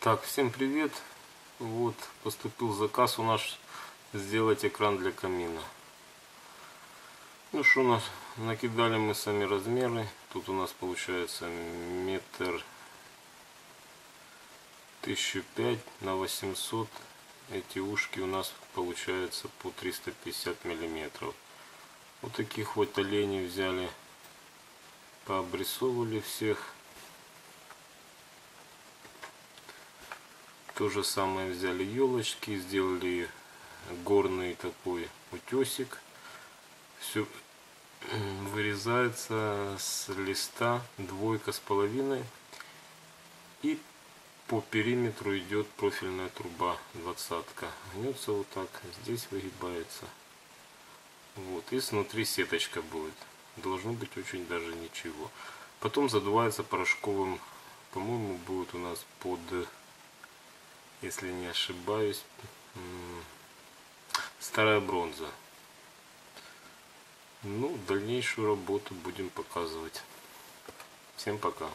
Так, всем привет. Вот поступил заказ у нас сделать экран для камина. Ну что, у нас накидали мы сами размеры. Тут у нас получается метр 1005 на 800. Эти ушки у нас получается по 350 миллиметров. Вот таких вот оленей взяли, пообрисовывали всех. То же самое взяли елочки, сделали горный такой утесик. Все вырезается с листа 2,5, и по периметру идет профильная труба 20-ка. Гнется вот так, здесь выгибается. Вот, и снутри сеточка будет. Должно быть очень даже ничего. Потом задувается порошковым, по-моему, будет у нас под, если не ошибаюсь, старая бронза. Ну, дальнейшую работу будем показывать. Всем пока.